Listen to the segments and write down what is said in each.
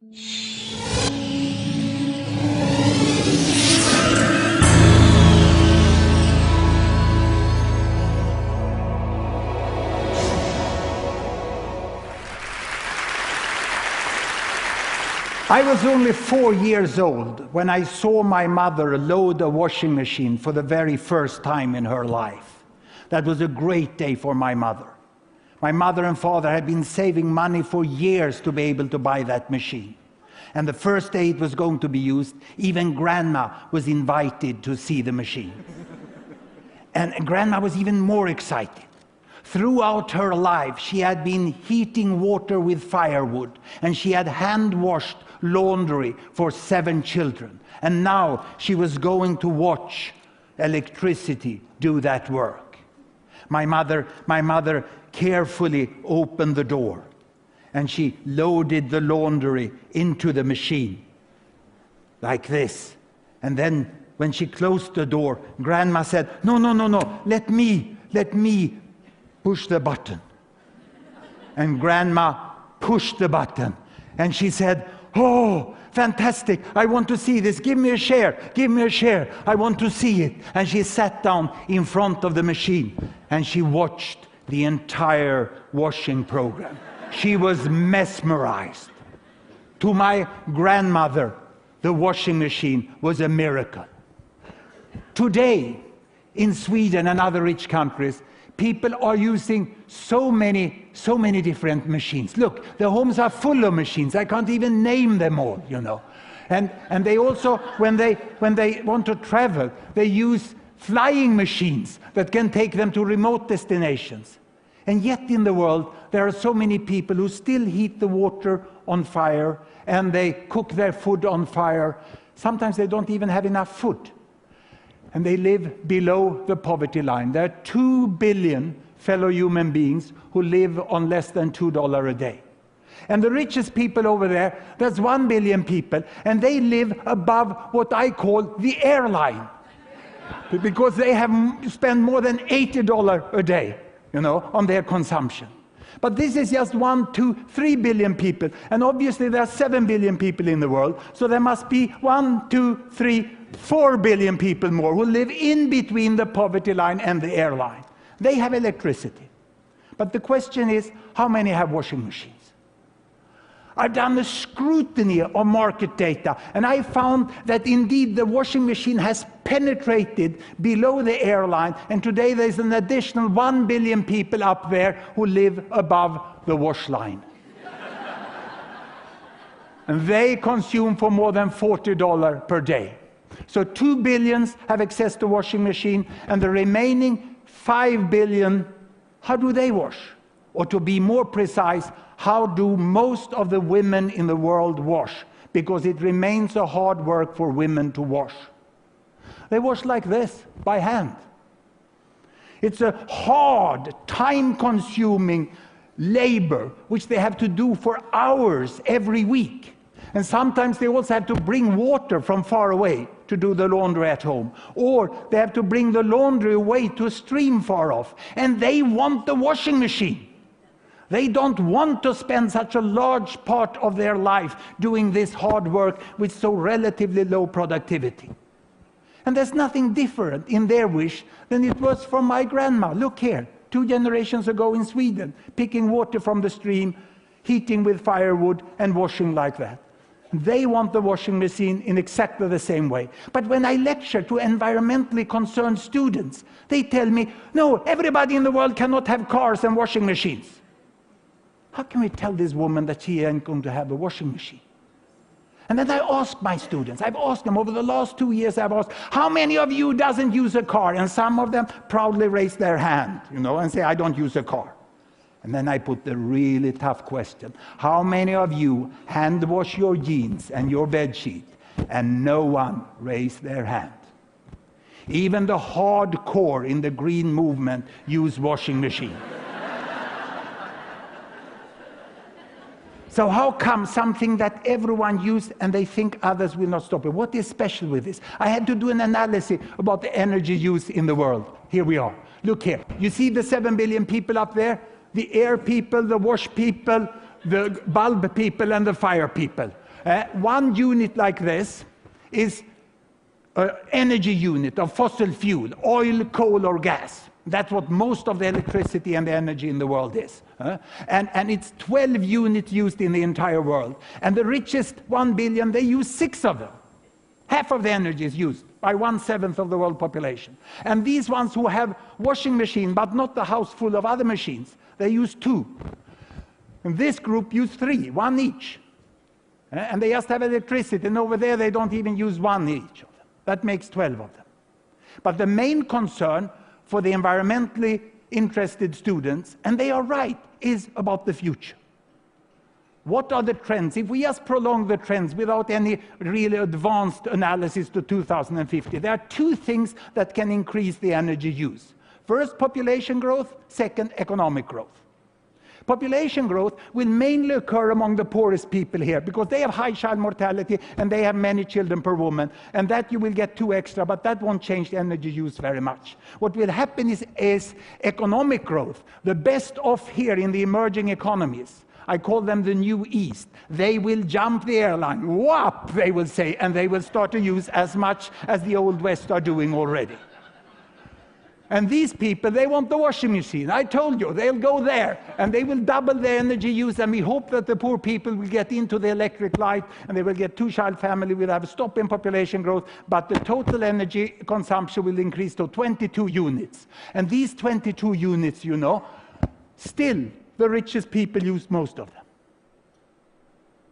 I was only 4 years old when I saw my mother load a washing machine for the very first time in her life. That was a great day for my mother. My mother and father had been saving money for years to be able to buy that machine. And the first day it was going to be used, even Grandma was invited to see the machine. And Grandma was even more excited. Throughout her life, she had been heating water with firewood, and she had hand-washed laundry for 7 children. And now she was going to watch electricity do that work. My mother carefully opened the door, and she loaded the laundry into the machine, like this. And then, when she closed the door, Grandma said, no, let me push the button. And Grandma pushed the button, and she said, oh, fantastic, I want to see this, give me a share, I want to see it. And she sat down in front of the machine, and she watched the entire washing program. She was mesmerized. To my grandmother, the washing machine was a miracle. Today, in Sweden and other rich countries, people are using so many different machines. Look, the homes are full of machines. I can't even name them all, you know. And they also, when they want to travel, they use flying machines that can take them to remote destinations. And yet in the world, there are so many people who still heat the water on fire, and they cook their food on fire. Sometimes they don't even have enough food. And they live below the poverty line. There are 2 billion fellow human beings who live on less than $2 a day. And the richest people over there, there's 1 billion people, and they live above what I call the airline. Because they have spent more than $80 a day, you know, on their consumption. But this is just 1, 2, 3 billion people. And obviously there are 7 billion people in the world. So there must be 1, 2, 3, 4 billion people more who live in between the poverty line and the airline. They have electricity. But the question is, how many have washing machines? I've done a scrutiny of market data, and I found that indeed the washing machine has penetrated below the airline, and today there's an additional 1 billion people up there who live above the wash line. And they consume for more than $40 per day. So 2 billion have access to washing machine, and the remaining 5 billion, how do they wash? Or to be more precise, how do most of the women in the world wash? Because it remains a hard work for women to wash. They wash like this, by hand. It's a hard, time-consuming labor, which they have to do for hours every week. And sometimes they also have to bring water from far away to do the laundry at home. Or they have to bring the laundry away to a stream far off. And they want the washing machine. They don't want to spend such a large part of their life doing this hard work with so relatively low productivity. And there's nothing different in their wish than it was from my grandma. Look here, 2 generations ago in Sweden, picking water from the stream, heating with firewood, and washing like that. They want the washing machine in exactly the same way. But when I lecture to environmentally concerned students, they tell me, no, everybody in the world cannot have cars and washing machines. How can we tell this woman that she ain't going to have a washing machine? And then I ask my students, I've asked them over the last 2 years, I've asked, how many of you doesn't use a car? And some of them proudly raise their hand, you know, and say, I don't use a car. And then I put the really tough question. How many of you hand wash your jeans and your bed sheet? And no one raised their hand. Even the hardcore in the green movement use washing machine. So how come something that everyone used and they think others will not stop it? What is special with this? I had to do an analysis about the energy use in the world. Here we are. Look here. You see the 7 billion people up there? The air people, the wash people, the bulb people, and the fire people. One unit like this is an energy unit of fossil fuel, oil, coal, or gas. That's what most of the electricity and the energy in the world is. And it's 12 units used in the entire world. And the richest 1 billion, they use 6 of them. Half of the energy is used by 1/7 of the world population. And these ones who have washing machine, but not the house full of other machines, they use 2. And this group use 3, 1 each. And they just have electricity, and over there they don't even use 1 each of them. That makes 12 of them. But the main concern for the environmentally interested students, and they are right, is about the future. What are the trends? If we just prolong the trends without any really advanced analysis to 2050, there are 2 things that can increase the energy use. First, population growth. Second, economic growth. Population growth will mainly occur among the poorest people here because they have high child mortality and they have many children per woman, and that you will get 2 extra, but that won't change the energy use very much. What will happen is economic growth. The best off here in the emerging economies, I call them the New East. They will jump the airline, whop, they will say, and they will start to use as much as the Old West are doing already. And these people, they want the washing machine. I told you, they'll go there, and they will double their energy use, and we hope that the poor people will get into the electric light, and they will get 2-child family, will have a stop in population growth, but the total energy consumption will increase to 22 units. And these 22 units, you know, still the richest people use most of them.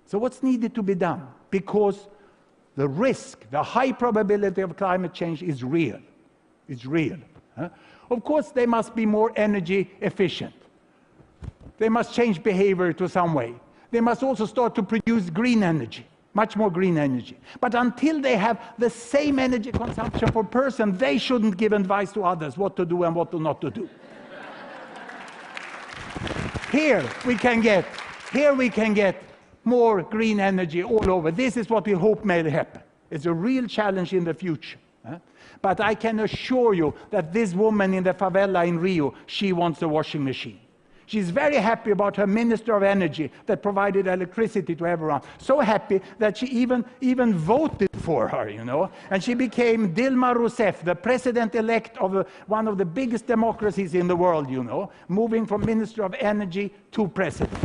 So what's needed to be done? Because the risk, the high probability of climate change is real. It's real. Of course, they must be more energy efficient. They must change behavior to some way. They must also start to produce green energy, much more green energy. But until they have the same energy consumption per person, they shouldn't give advice to others what to do and what not to do. Here we can get more green energy all over. This is what we hope may happen. It's a real challenge in the future. But I can assure you that this woman in the favela in Rio, she wants a washing machine. She's very happy about her Minister of Energy that provided electricity to everyone. So happy that she even voted for her, you know. And she became Dilma Rousseff, the president-elect of one of the biggest democracies in the world, you know, moving from Minister of Energy to president.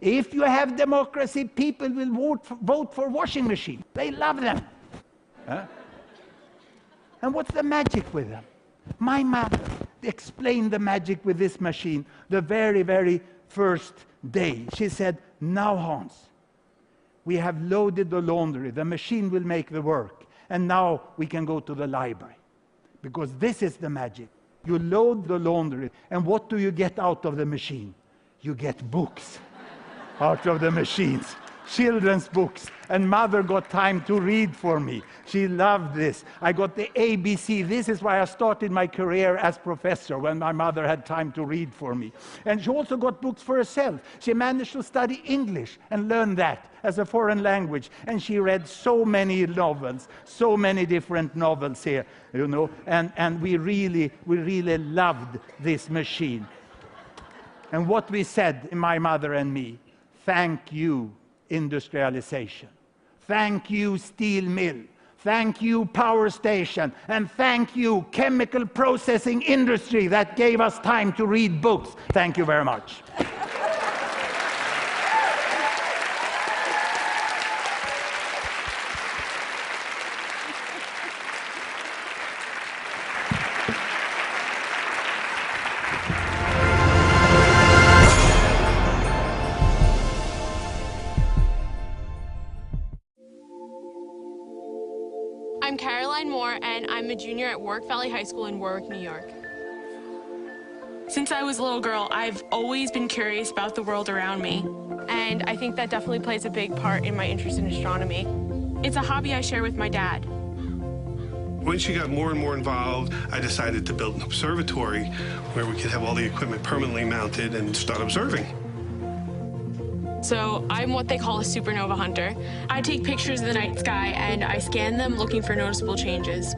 If you have democracy, people will vote for washing machines. They love them. And what's the magic with them? My mother explained the magic with this machine the very, very first day. She said, now Hans, we have loaded the laundry. The machine will make the work. And now we can go to the library. Because this is the magic. You load the laundry, and what do you get out of the machine? You get books out of the machines. Children's books, and mother got time to read for me. She loved this. I got the ABC. This is why I started my career as professor, when my mother had time to read for me. And she also got books for herself. She managed to study English and learn that as a foreign language. And she read so many novels, so many different novels here, you know. And we really loved this machine. And what we said, my mother and me, thank you, industrialization. Thank you, steel mill. Thank you, power station. And thank you, chemical processing industry that gave us time to read books. Thank you very much. I'm a junior at Warwick Valley High School in Warwick, New York. Since I was a little girl, I've always been curious about the world around me, and I think that definitely plays a big part in my interest in astronomy. It's a hobby I share with my dad. When she got more and more involved, I decided to build an observatory where we could have all the equipment permanently mounted and start observing. So I'm what they call a supernova hunter. I take pictures of the night sky and I scan them looking for noticeable changes.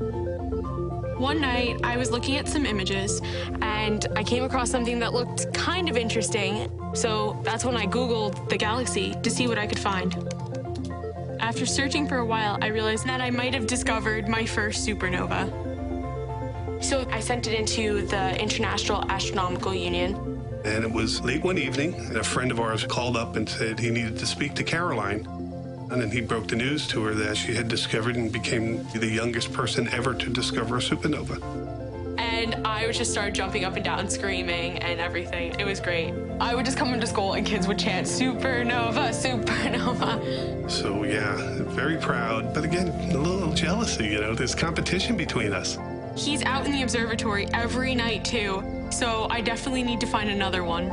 One night, I was looking at some images and I came across something that looked kind of interesting. So that's when I Googled the galaxy to see what I could find. after searching for a while, I realized that I might have discovered my first supernova. So I sent it into the International Astronomical Union. And it was late one evening, and a friend of ours called up and said he needed to speak to Caroline. And then he broke the news to her that she had discovered and became the youngest person ever to discover a supernova. And I would just start jumping up and down, screaming and everything. It was great. I would just come into school and kids would chant, "Supernova, supernova." So yeah, very proud, but again, a little jealousy, you know, there's competition between us. He's out in the observatory every night too, so I definitely need to find another one.